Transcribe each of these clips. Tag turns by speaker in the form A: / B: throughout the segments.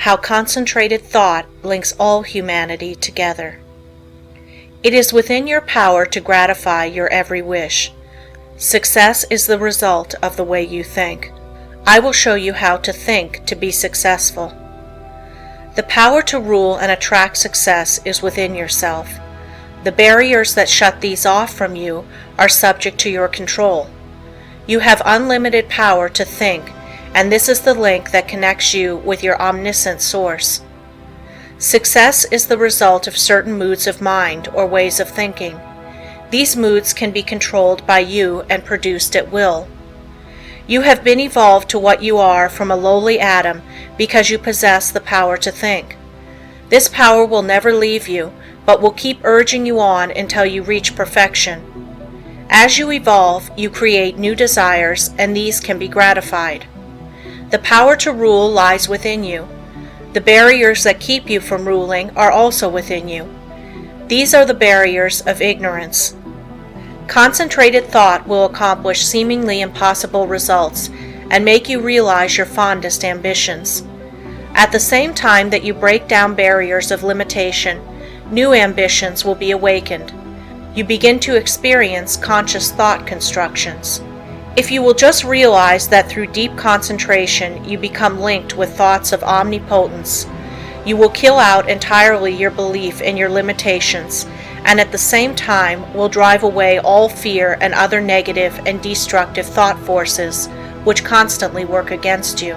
A: how concentrated thought links all humanity together. It is within your power to gratify your every wish. Success is the result of the way you think. I will show you how to think to be successful. The power to rule and attract success is within yourself. The barriers that shut these off from you are subject to your control. You have unlimited power to think, and this is the link that connects you with your omniscient source. Success is the result of certain moods of mind or ways of thinking. These moods can be controlled by you and produced at will. You have been evolved to what you are from a lowly atom because you possess the power to think. This power will never leave you, but will keep urging you on until you reach perfection. As you evolve, you create new desires, and these can be gratified. The power to rule lies within you. The barriers that keep you from ruling are also within you. These are the barriers of ignorance. Concentrated thought will accomplish seemingly impossible results and make you realize your fondest ambitions. At the same time that you break down barriers of limitation, new ambitions will be awakened. You begin to experience conscious thought constructions. If you will just realize that through deep concentration you become linked with thoughts of omnipotence, you will kill out entirely your belief in your limitations, and at the same time will drive away all fear and other negative and destructive thought forces which constantly work against you.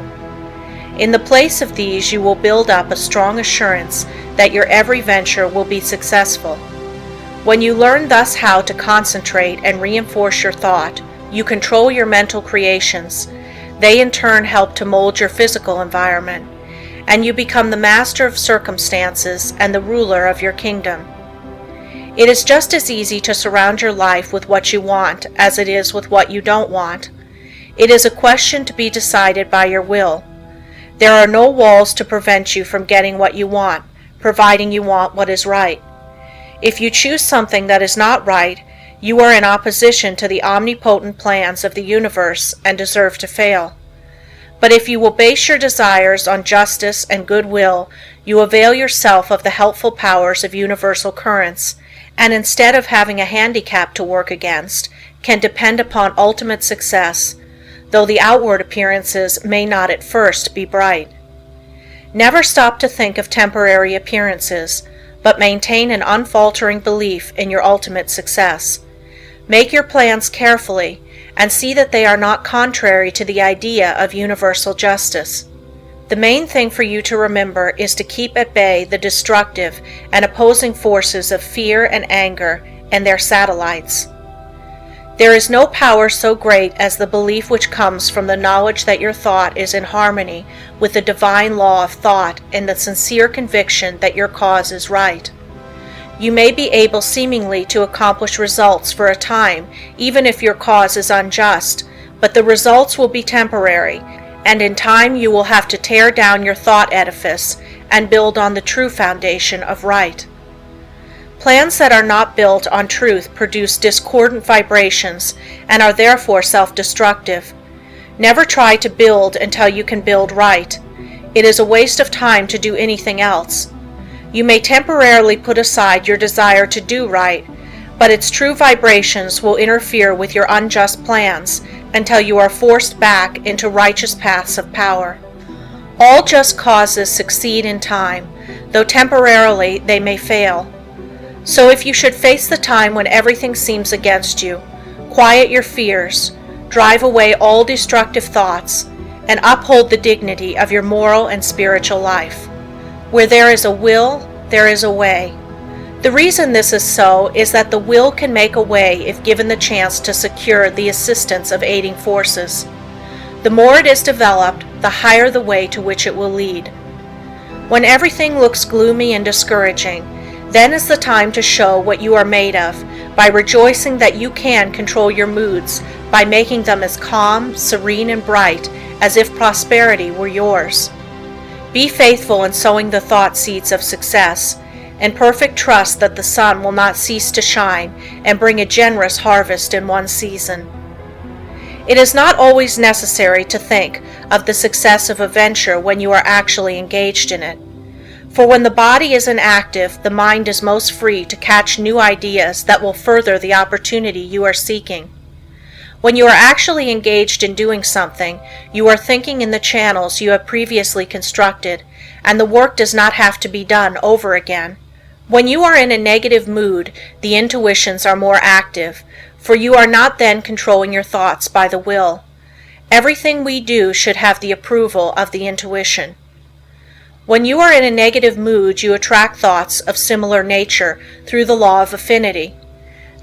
A: In the place of these, you will build up a strong assurance that your every venture will be successful. When you learn thus how to concentrate and reinforce your thought, you control your mental creations. They in turn help to mold your physical environment, and you become the master of circumstances and the ruler of your kingdom. It is just as easy to surround your life with what you want as it is with what you don't want. It is a question to be decided by your will. There are no walls to prevent you from getting what you want, providing you want what is right. If you choose something that is not right, you are in opposition to the omnipotent plans of the universe and deserve to fail. But if you will base your desires on justice and goodwill, you avail yourself of the helpful powers of universal currents, and instead of having a handicap to work against, can depend upon ultimate success, though the outward appearances may not at first be bright. Never stop to think of temporary appearances, but maintain an unfaltering belief in your ultimate success. Make your plans carefully, and see that they are not contrary to the idea of universal justice. The main thing for you to remember is to keep at bay the destructive and opposing forces of fear and anger and their satellites. There is no power so great as the belief which comes from the knowledge that your thought is in harmony with the divine law of thought and the sincere conviction that your cause is right. You may be able seemingly to accomplish results for a time, even if your cause is unjust, but the results will be temporary, and in time you will have to tear down your thought edifice and build on the true foundation of right. Plans that are not built on truth produce discordant vibrations and are therefore self-destructive. Never try to build until you can build right. It is a waste of time to do anything else. You may temporarily put aside your desire to do right, but its true vibrations will interfere with your unjust plans until you are forced back into righteous paths of power. All just causes succeed in time, though temporarily they may fail. So if you should face the time when everything seems against you, quiet your fears, drive away all destructive thoughts, and uphold the dignity of your moral and spiritual life. Where there is a will, there is a way. The reason this is so is that the will can make a way if given the chance to secure the assistance of aiding forces. The more it is developed, the higher the way to which it will lead. When everything looks gloomy and discouraging, then is the time to show what you are made of by rejoicing that you can control your moods by making them as calm, serene, and bright as if prosperity were yours. Be faithful in sowing the thought seeds of success, and perfect trust that the sun will not cease to shine and bring a generous harvest in one season. It is not always necessary to think of the success of a venture when you are actually engaged in it. For when the body is inactive, the mind is most free to catch new ideas that will further the opportunity you are seeking. When you are actually engaged in doing something, you are thinking in the channels you have previously constructed, and the work does not have to be done over again. When you are in a negative mood, the intuitions are more active, for you are not then controlling your thoughts by the will. Everything we do should have the approval of the intuition. When you are in a negative mood, you attract thoughts of similar nature through the law of affinity.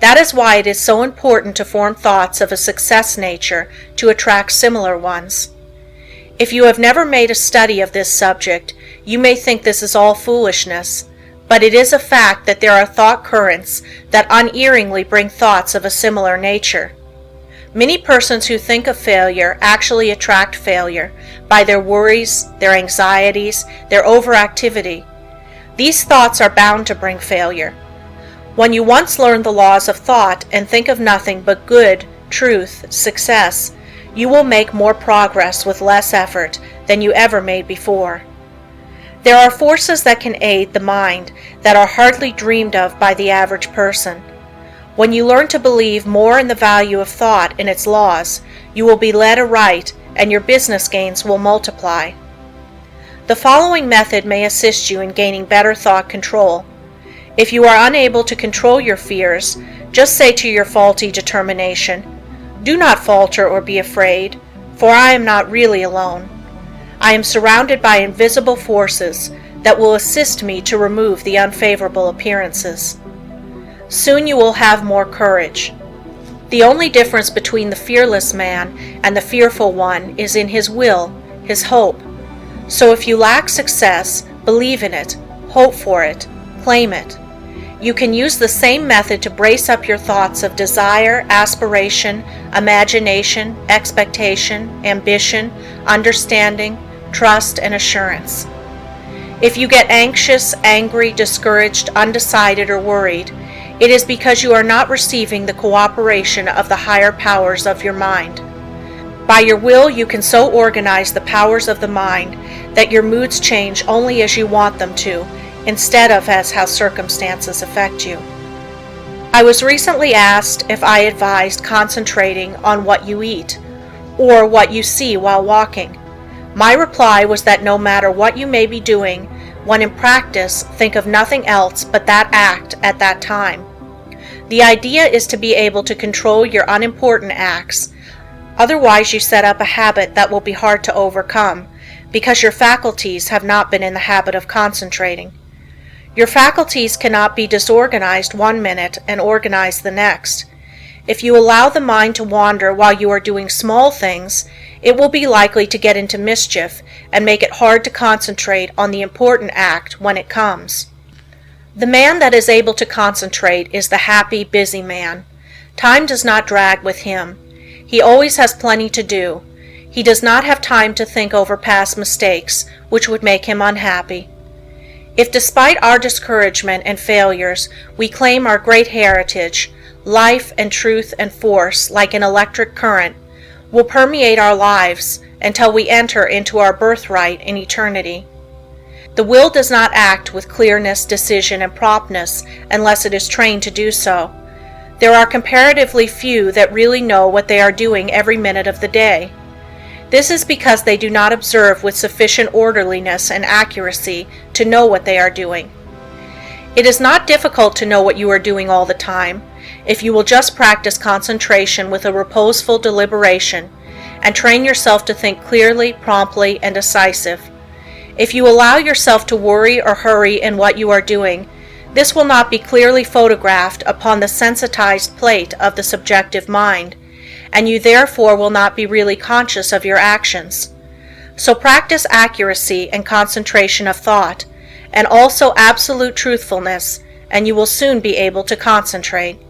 A: That is why it is so important to form thoughts of a success nature to attract similar ones. If you have never made a study of this subject, you may think this is all foolishness, but it is a fact that there are thought currents that unerringly bring thoughts of a similar nature. Many persons who think of failure actually attract failure by their worries, their anxieties, their overactivity. These thoughts are bound to bring failure. When you once learn the laws of thought and think of nothing but good, truth, success, you will make more progress with less effort than you ever made before. There are forces that can aid the mind that are hardly dreamed of by the average person. When you learn to believe more in the value of thought and its laws, you will be led aright and your business gains will multiply. The following method may assist you in gaining better thought control. If you are unable to control your fears, just say to your faulty determination, "Do not falter or be afraid, for I am not really alone. I am surrounded by invisible forces that will assist me to remove the unfavorable appearances." Soon you will have more courage. The only difference between the fearless man and the fearful one is in his will, his hope. So if you lack success, believe in it, hope for it, claim it. You can use the same method to brace up your thoughts of desire, aspiration, imagination, expectation, ambition, understanding, trust, and assurance. If you get anxious, angry, discouraged, undecided, or worried, it is because you are not receiving the cooperation of the higher powers of your mind. By your will, you can so organize the powers of the mind that your moods change only as you want them to, instead of as how circumstances affect you. I was recently asked if I advised concentrating on what you eat, or what you see while walking. My reply was that no matter what you may be doing, when in practice, think of nothing else but that act at that time. The idea is to be able to control your unimportant acts. Otherwise, you set up a habit that will be hard to overcome, because your faculties have not been in the habit of concentrating. Your faculties cannot be disorganized one minute and organized the next. If you allow the mind to wander while you are doing small things, it will be likely to get into mischief and make it hard to concentrate on the important act when it comes. The man that is able to concentrate is the happy, busy man. Time does not drag with him. He always has plenty to do. He does not have time to think over past mistakes, which would make him unhappy. If despite our discouragement and failures, we claim our great heritage, life and truth and force, like an electric current, will permeate our lives until we enter into our birthright in eternity. The will does not act with clearness, decision, and promptness unless it is trained to do so. There are comparatively few that really know what they are doing every minute of the day. This is because they do not observe with sufficient orderliness and accuracy to know what they are doing. It is not difficult to know what you are doing all the time, if you will just practice concentration with a reposeful deliberation, and train yourself to think clearly, promptly, and decisive. If you allow yourself to worry or hurry in what you are doing, this will not be clearly photographed upon the sensitized plate of the subjective mind, and you therefore will not be really conscious of your actions. So practice accuracy and concentration of thought, and also absolute truthfulness, and you will soon be able to concentrate.